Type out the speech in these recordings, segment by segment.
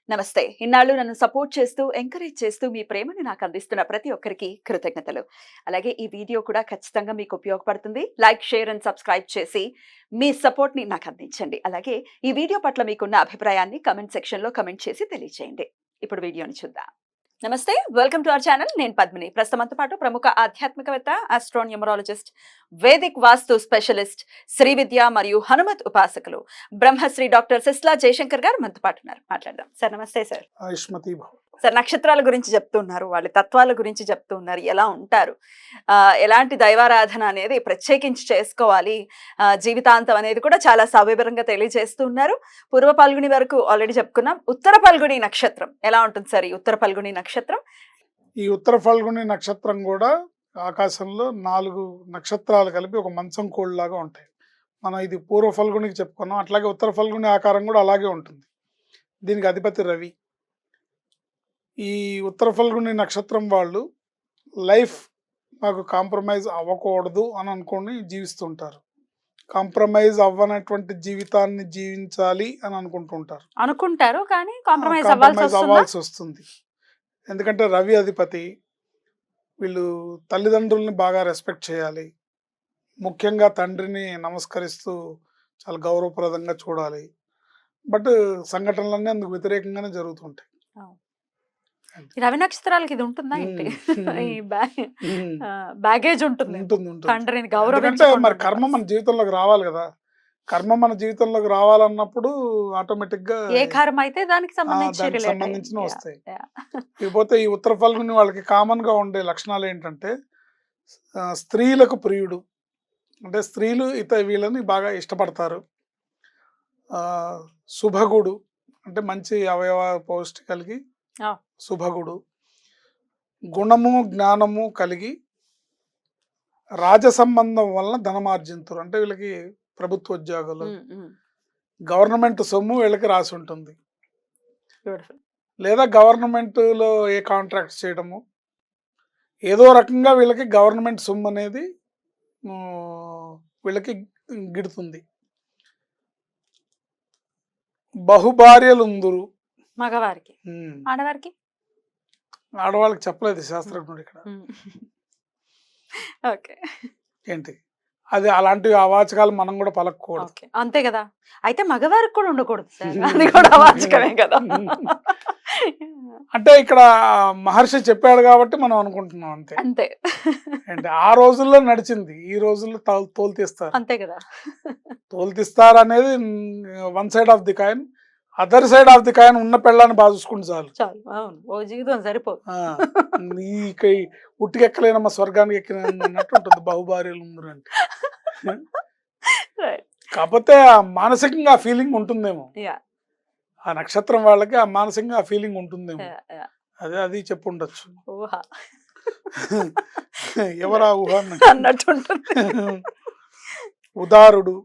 నమస్తే. ఇన్నాళ్ళు నన్ను సపోర్ట్ చేస్తూ, ఎంకరేజ్ చేస్తూ మీ ప్రేమని నాకు అందిస్తున్న ప్రతి ఒక్కరికి కృతజ్ఞతలు. అలాగే ఈ వీడియో కూడా ఖచ్చితంగా మీకు ఉపయోగపడుతుంది. లైక్, షేర్ అండ్ సబ్స్క్రైబ్ చేసి మీ సపోర్ట్‌ని నాకు అందించండి. అలాగే ఈ వీడియో పట్ల మీకున్న అభిప్రాయాన్ని కామెంట్ సెక్షన్‌లో కామెంట్ చేసి తెలియజేయండి. ఇప్పుడు వీడియోని చూద్దాం. నమస్తే. Welcome to our channel. నేను పద్మిని. ప్రస్తుతం మనతో పాటు ప్రముఖ ఆధ్యాత్మికవేత్త, ఆస్ట్రోన్యూమరాలజిస్ట్, వేదిక్ వాస్తు స్పెషలిస్ట్, శ్రీ విద్య మరియు హనుమత్ ఉపాసకులు బ్రహ్మశ్రీ డాక్టర్ సిస్లా జయశంకర్ గారు మనతో పాటు ఉన్నారు. మాట్లాడదాం. సార్ నమస్తే సార్. ఆయుష్మతి భవ. సార్, నక్షత్రాల గురించి చెప్తున్నారు, వాళ్ళ తత్వాల గురించి చెప్తున్నారు, ఎలా ఉంటారు, ఎలాంటి దైవారాధన అనేది ప్రత్యేకించి చేసుకోవాలి, జీవితాంతం అనేది కూడా చాలా సవివరంగా తెలియజేస్తూ ఉన్నారు. పూర్వ పల్గుని వరకు ఆల్రెడీ చెప్పుకున్నాం. ఉత్తర పల్గుని నక్షత్రం ఎలా ఉంటుంది సార్? ఈ ఉత్తర పల్గుని నక్షత్రం, ఈ ఉత్తర ఫల్గుని నక్షత్రం కూడా ఆకాశంలో 4 నక్షత్రాలు కలిపి ఒక మంచం కోళ్ళలాగా ఉంటాయి. మనం ఇది పూర్వ ఫల్గునికి చెప్పుకున్నాం. అట్లాగే ఉత్తర ఫల్గుని ఆకారం కూడా అలాగే ఉంటుంది. దీనికి అధిపతి రవి. ఈ ఉత్తర ఫల్గుని నక్షత్రం వాళ్ళు లైఫ్ మాకు కాంప్రమైజ్ అవ్వకూడదు అని అనుకొని జీవిస్తుంటారు. కాంప్రమైజ్ అవ్వనటువంటి జీవితాన్ని జీవించాలి అని అనుకుంటారు కానీ కాంప్రమైజ్ అవ్వాల్సి వస్తుంది. ఎందుకంటే రవి అధిపతి. వీళ్ళు తల్లిదండ్రుల్ని బాగా రెస్పెక్ట్ చేయాలి. ముఖ్యంగా తండ్రిని నమస్కరిస్తూ చాలా గౌరవప్రదంగా చూడాలి. బట్ సంఘటనలన్నీ అందుకు వ్యతిరేకంగానే జరుగుతుంటాయి. రవి నక్షత్రాలకి ఇది ఉంటుందా ఏంటి? ఈ బ్యాగేజ్ ఉంటుంది, తండ్రిని గౌరవించే. మరి కర్మ మన జీవితంలోకి రావాలి కదా. కర్మ మన జీవితంలోకి రావాలన్నప్పుడు ఆటోమేటిక్ గా ఏ కర్మ అయితే దానికి సంబంధించిన వస్తాయి. ఇకపోతే ఈ ఉత్తర ఫల్గుని వాళ్ళకి కామన్ గా ఉండే లక్షణాలు ఏంటంటే స్త్రీలకు ప్రియుడు. అంటే స్త్రీలు వీళ్ళని బాగా ఇష్టపడతారు. శుభగుడు అంటే మంచి అవయవ పౌష్టి కలిగి శుభగుడు. గుణము జ్ఞానము కలిగి రాజ సంబంధం వలన ధనమార్జింతురు. అంటే వీళ్ళకి ప్రభుత్వ ఉద్యోగాలు, గవర్నమెంట్ సొమ్ము వీళ్ళకి రాసి ఉంటుంది. లేదా గవర్నమెంట్ లో ఏ కాంట్రాక్ట్స్ చేయడము, ఏదో రకంగా వీళ్ళకి గవర్నమెంట్ సొమ్ము అనేది వీళ్ళకి గిడుతుంది. బహుభార్యలుందురు మగవారికి. ఆడవారికి? ఆడవాళ్ళకి చెప్పలేదు శాస్త్రజ్ఞుడు ఇక్కడ. ఓకే, ఏంటి అది అలాంటి అవాచకాలు మనం కూడా పలకూడదు. అంతే కదా. అయితే మగవారికి కూడా ఉండకూడదు సార్, అది కూడా అవాచకమే కదా. అంటే ఇక్కడ మహర్షి చెప్పాడు కాబట్టి మనం అనుకుంటున్నాం అంతే. అంతే. అంటే ఆ రోజుల్లో నడిచింది, ఈ రోజుల్లో తోలుతీస్తారు. అంతే కదా. తోలుతీస్తారు అనేది one side of the coin. Other side of the coin ఉన్న పెళ్ళాన్ని బాగా చూసుకుంటే చాలు. ఓ జీవితం సరిపోదు. ఉట్టికెక్కలేనమ్మా స్వర్గానికి ఎక్కిన అన్నట్టు ఉంటుంది బహుభార్యలు ముందు అంటే. కాకపోతే ఆ మానసికంగా ఆ ఫీలింగ్ ఉంటుందేమో, ఆ నక్షత్రం వాళ్ళకి ఆ మానసికంగా ఆ ఫీలింగ్ ఉంటుందేమో. అది చెప్పు ఉండొచ్చు. ఎవరా ఊహ అన్నట్టు. ఉదారుడు,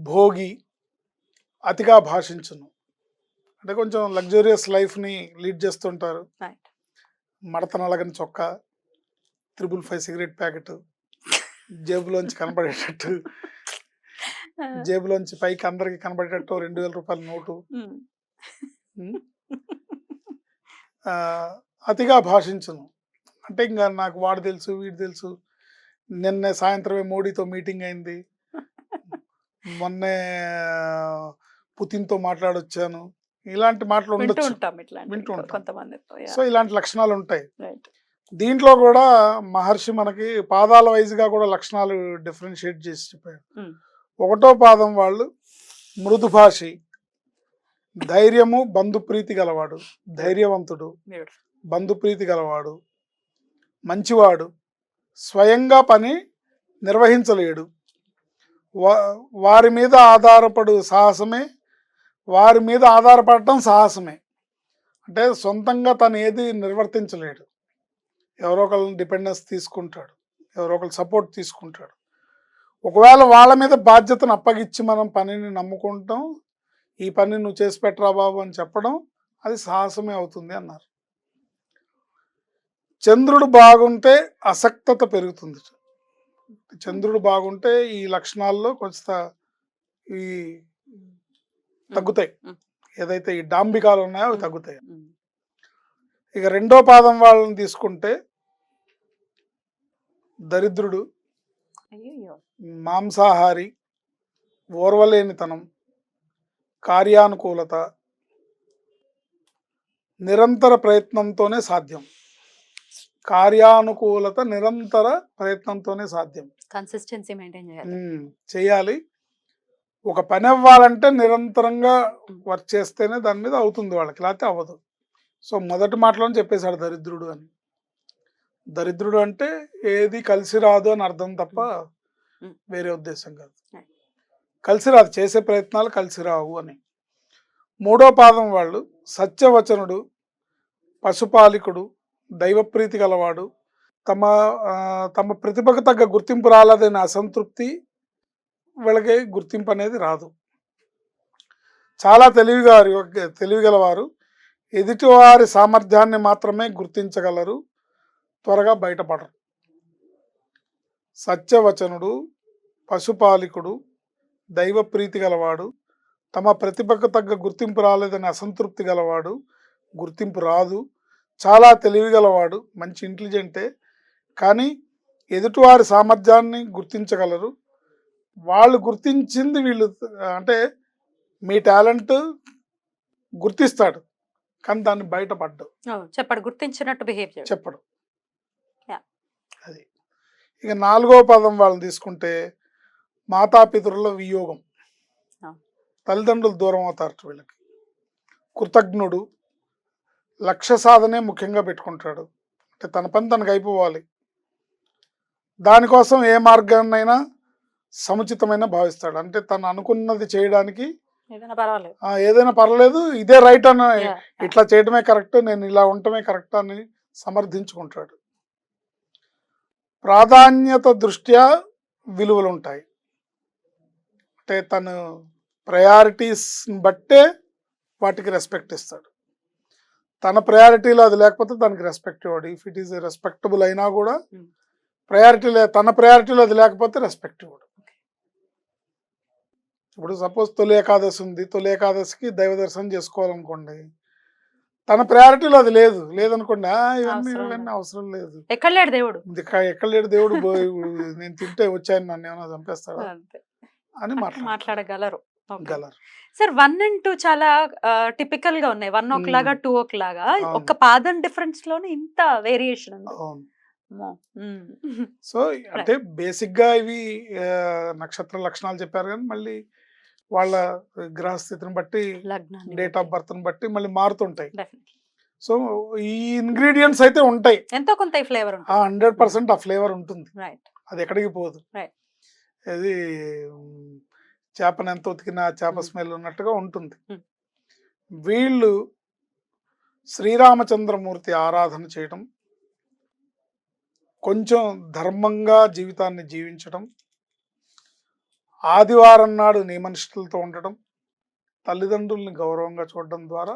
భోగి, అతిగా భాషించును. అంటే కొంచెం లగ్జూరియస్ లైఫ్ ని లీడ్ చేస్తుంటారు. మడత నలగని చొక్కా, 555 సిగరెట్ ప్యాకెట్, జేబులోంచి కనబడేటట్టు, జేబులోంచి పైకి అందరికి కనబడేటట్టు 2000 రూపాయల నోటు. అతిగా భాషించును. అంటే ఇంకా నాకు వాడు తెలుసు వీడు తెలుసు, నిన్నే సాయంత్రమే మోడీతో మీటింగ్ అయింది, మొన్నే పుతిన్తో మాట్లాడొచ్చాను, ఇలాంటి మాటలు ఉండొచ్చు, వింటూ ఉంటాం. సో ఇలాంటి లక్షణాలు ఉంటాయి. దీంట్లో కూడా మహర్షి మనకి పాదాల వైజ్గా కూడా లక్షణాలు డిఫరెన్షియేట్ చేసి చెప్పాడు. 1వ పాదం వాళ్ళు మృదుభాషి, ధైర్యము, బంధుప్రీతి గలవాడు, ధైర్యవంతుడు, బంధుప్రీతి గలవాడు, మంచివాడు, స్వయంగా పని నిర్వహించలేడు, వారి మీద ఆధారపడటం సాహసమే. అంటే సొంతంగా తను ఏది నిర్వర్తించలేడు, ఎవరో ఒకళ్ళని డిపెండెన్స్ తీసుకుంటాడు, ఎవరో ఒకళ్ళు సపోర్ట్ తీసుకుంటాడు. ఒకవేళ వాళ్ళ మీద బాధ్యతను అప్పగిచ్చి మనం పనిని నమ్ముకుంటాం, ఈ పని నువ్వు చేసి పెట్టరా బాబు అని చెప్పడం, అది సాహసమే అవుతుంది అన్నారు. చంద్రుడు బాగుంటే అసక్తత పెరుగుతుంది. చంద్రుడు బాగుంటే ఈ లక్షణాల్లో కొంచెం తగ్గుతాయి. ఏదైతే ఈ డాంబికాలు ఉన్నాయో అవి తగ్గుతాయి. ఉమ్. ఇక రెండో పాదం వాళ్ళని తీసుకుంటే దరిద్రుడు, అయ్యయ్యో. మాంసాహారి, ఓర్వలేనితనం, కార్యానుకూలత, నిరంతర ప్రయత్నంతోనే సాధ్యం. కార్యానుకూలత నిరంతర ప్రయత్నంతోనే సాధ్యం. కన్సిస్టెన్సీ మెయింటైన్ చేయాలి. చేయాలి. ఒక పని అవ్వాలంటే నిరంతరంగా వర్క్ చేస్తేనే దాని మీద అవుతుంది వాళ్ళకి, లేకపోతే అవ్వదు. సో మొదటి మాటలోనే చెప్పేశాడు దరిద్రుడు అని. దరిద్రుడు అంటే ఏది కలిసి రాదు అని అర్థం తప్ప వేరే ఉద్దేశం కాదు. కలిసి రాదు, చేసే ప్రయత్నాలు కలిసి రావు అని. మూడో పాదం వాళ్ళు సత్యవచనుడు, పశుపాలికుడు, దైవప్రీతి గలవాడు, తమ ప్రతిభకు తగ్గ గుర్తింపు రాలేదనే అసంతృప్తి, వీళ్ళకి గుర్తింపు అనేది రాదు. చాలా తెలివిగలవారు, ఎదుటివారి సామర్థ్యాన్ని మాత్రమే గుర్తించగలరు, త్వరగా బయటపడరు. సత్యవచనుడు, పశుపాలికుడు, దైవప్రీతి గలవాడు, తమ ప్రతిభకు తగ్గ గుర్తింపు రాలేదని అసంతృప్తి గలవాడు, గుర్తింపు రాదు, చాలా తెలివిగలవాడు, మంచి ఇంటెలిజెంటే, కానీ ఎదుటివారి సామర్థ్యాన్ని గుర్తించగలరు. వాళ్ళు గుర్తించింది వీళ్ళు, అంటే మీ టాలెంట్ గుర్తిస్తాడు కానీ దాన్ని బయటపడ్డు, చెప్పడు, గుర్తించినట్టు బిహేవ్ చెప్పడు. అది. ఇక నాలుగో పదం వాళ్ళని తీసుకుంటే మాతాపితరుల వియోగం, తల్లిదండ్రులు దూరం అవుతారు వీళ్ళకి. కృతజ్ఞుడు, లక్ష్య సాధనే ముఖ్యంగా పెట్టుకుంటాడు, అంటే తన పని తనకు అయిపోవాలి, దానికోసం ఏ మార్గాన్నైనా సముచితమైన భావిస్తాడు. అంటే తను అనుకున్నది చేయడానికి ఏదైనా పర్లేదు, ఇదే రైట్ అని, ఇట్లా చేయడమే కరెక్ట్, నేను ఇలా ఉండటమే కరెక్ట్ అని సమర్థించుకుంటాడు. ప్రాధాన్యత దృష్ట్యా విలువలు ఉంటాయి, అంటే తను ప్రయారిటీస్ని బట్టే వాటికి రెస్పెక్ట్ ఇస్తాడు. తన ప్రయారిటీలో అది లేకపోతే దానికి రెస్పెక్ట్ ఇవ్వడు. ఇఫ్ ఇట్ ఈస్ రెస్పెక్టబుల్ అయినా కూడా తన ప్రయారిటీలో అది లేకపోతే రెస్పెక్ట్ ఇవ్వడు. ఇప్పుడు సపోజ్ తొలి ఏకాదశి ఉంది, తొలి ఏకాదశికి దైవ దర్శనం చేసుకోవాలనుకోండి, తన ప్రయారిటీలో అది లేదనుకోండి, ఇవన్నీ అవసరం లేదు, ఎక్కడ లేడు దేవుడు, నేను తింటే వచ్చాను, నన్ను ఏమైనా చంపేస్తాడా అని మాట్లాడగలరు. గలరు. సార్ 1 and 2 చాలా టిపికల్ గా ఉన్నాయి, 1 ఒకలాగా 2 ఒకలాగా, ఒక పాదం డిఫరెన్స్ లోనే ఇంత వేరియేషన్ ఉంది. సో అంటే బేసిక్ గా ఇవి నక్షత్ర లక్షణాలు చెప్పారు, కానీ మళ్ళీ వాళ్ళ గ్రహస్థితిని బట్టి, డేట్ ఆఫ్ బర్త్ ని బట్టి మళ్ళీ మారుతుంటాయి. సో ఈ ఇంగ్రీడియంట్స్ అయితే ఉంటాయి, ఎంతో కొంత ఫ్లేవర్ 100% ఆ ఫ్లేవర్ ఉంటుంది, అది ఎక్కడికి పోదు. అది చేపను ఎంత ఉతికినా చేప స్మెల్ ఉన్నట్టుగా ఉంటుంది. వీళ్ళు శ్రీరామచంద్రమూర్తి ఆరాధన చేయడం, కొంచెం ధర్మంగా జీవితాన్ని జీవించడం, ఆదివారం నాడు నియమనిష్టలతో ఉండడం, తల్లిదండ్రుల్ని గౌరవంగా చూడడం ద్వారా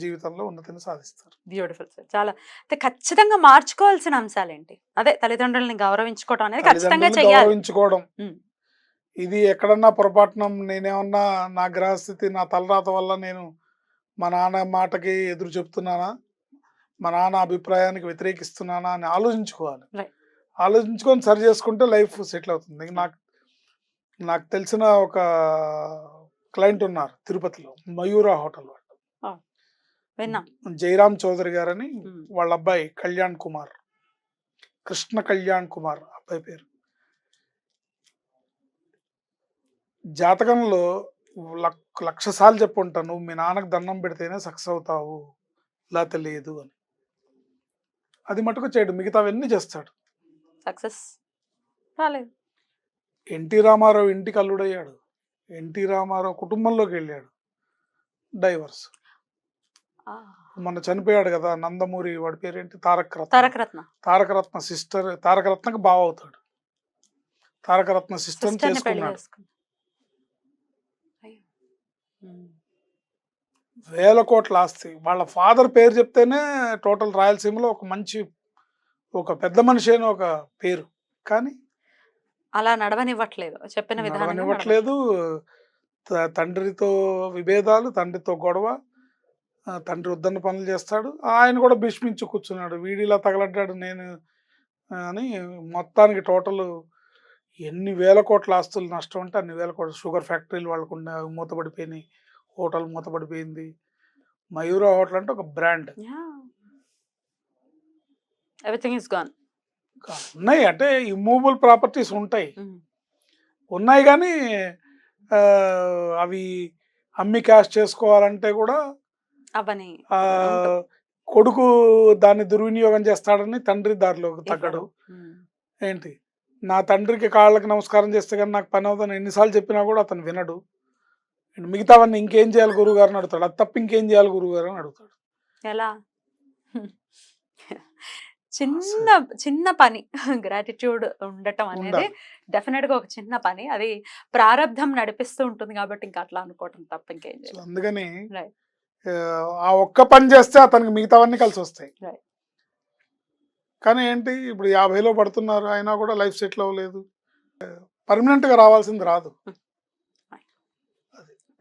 జీవితంలో ఉన్నతిని సాధిస్తారు. Beautiful sir. చాలా ఖచ్చితంగా మార్చుకోవాల్సిన అంశాలు ఏంటి? అదే తల్లిదండ్రుల్ని గౌరవించుకోవడం అనేది ఖచ్చితంగా చేయాలి. గౌరవించుకోవడం, ఇది ఎక్కడన్నా పొరపాటున నేనేమన్నా నా గ్రహస్థితి, నా తలరాత వల్ల నేను మా నాన్న మాటకి ఎదురు చెప్తున్నానా, మా నాన్న అభిప్రాయానికి వ్యతిరేకిస్తున్నానా అని ఆలోచించుకోవాలి. ఆలోచించుకొని సరి చేసుకుంటే లైఫ్ సెటిల్ అవుతుంది. నాకు తెలిసిన ఒక క్లయింట్ ఉన్నారు తిరుపతిలో, మయూరా హోటల్ వాళ్ళు, జయరామ్ చౌదరి గారని, వాళ్ళ అబ్బాయి కళ్యాణ్ కుమార్, కృష్ణ కళ్యాణ్ కుమార్ అబ్బాయి పేరు. జాతకంలో లక్ష సార్లు చెప్పుంటాను, నువ్వు మీ నాన్నకు దండం పెడితేనే సక్సెస్ అవుతావు, ఇలా తెలియదు అని. అది మటుకు చేయడు, మిగతావన్నీ చేస్తాడు, సక్సెస్ రాలేదు. ఎన్టీ రామారావు ఇంటికి అల్లుడయ్యాడు, ఎన్టీ రామారావు కుటుంబంలోకి వెళ్ళాడు, డైవర్స్. మొన్న చనిపోయాడు కదా నందమూరి, వాడి పేరేంటి, తారకరత్న సిస్టర్, తారకరత్నకు బావ అవుతాడు, తారకరత్న సిస్టర్ చేసుకున్నాడు. వేల కోట్ల ఆస్తి, వాళ్ళ ఫాదర్ పేరు చెప్తేనే టోటల్ రాయలసీమలో ఒక పెద్ద మనిషి అని ఒక పేరు, కానీ అలా నడవనివ్వట్లేదు, చెప్పిన విధానం నడవనివ్వట్లేదు. తండ్రితో విభేదాలు, తండ్రితో గొడవ, తండ్రి వద్దన్న పనులు చేస్తాడు. ఆయన కూడా భీష్మించి కూర్చున్నాడు. వీడిలా తగలడ్డాడు నేను అని మొత్తానికి టోటల్ ఎన్ని వేల కోట్ల ఆస్తులు నష్టం అంటే అన్ని వేల కోట్ల. షుగర్ ఫ్యాక్టరీలు వాళ్ళకుండా మూతపడిపోయినాయి. హోటల్ మూతపడిపోయింది. మయూర హోటల్ అంటే ఒక బ్రాండ్. Everything is gone. ఉన్నాయి అంటే ఇమ్మూవబుల్ ప్రాపర్టీస్ ఉంటాయి. ఉన్నాయి కానీ అవి అమ్మి క్యాష్ చేసుకోవాలంటే కూడా అవని కొడుకు దాన్ని దుర్వినియోగం చేస్తాడని తండ్రి దారిలోకి తగ్గడు. ఏంటి నా తండ్రికి కాళ్ళకి నమస్కారం చేస్తే కానీ నాకు పని అవుతుందని ఎన్నిసార్లు చెప్పినా కూడా అతను వినడు. మిగతావన్నీ ఇంకేం చేయాలి గురువు గారు అని అడుగుతాడు. అది తప్ప ఇంకేం చేయాలి గురువు గారు అని అడుగుతాడు. ఎలా చిన్న చిన్న పని గ్రాటిట్యూడ్ ఉండటం అనేది డెఫినెట్ గా ఒక చిన్న పని. అది ప్రారంధం నడిపిస్తూ ఉంటుంది కాబట్టి ఇంకా అట్లా అనుకోవటం తప్ప ఇంకేం చేయాలి. అందుకని ఆ ఒక్క పని చేస్తే అతనికి మిగతావన్నీ కలిసి వస్తాయి. కానీ ఏంటి ఇప్పుడు 50లో పడుతున్నారు అయినా కూడా లైఫ్ సెటిల్ అవ్వలేదు. పర్మనెంట్ గా రావాల్సింది రాదు.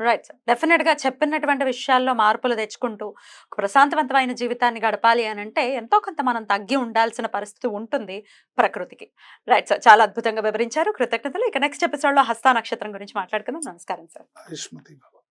Right sir. డెఫినెట్ గా చెప్పినటువంటి విషయాల్లో మార్పులు తెచ్చుకుంటూ ఒక ప్రశాంతవంతమైన జీవితాన్ని గడపాలి అని అంటే ఎంతో కొంత మనం తగ్గి ఉండాల్సిన పరిస్థితి ఉంటుంది ప్రకృతికి. రైట్ సార్, చాలా అద్భుతంగా వివరించారు. కృతజ్ఞతలు. ఇక నెక్స్ట్ ఎపిసోడ్ లో హస్త నక్షత్రం గురించి మాట్లాడుకుందాం. నమస్కారం సార్. ఆయుష్మతి.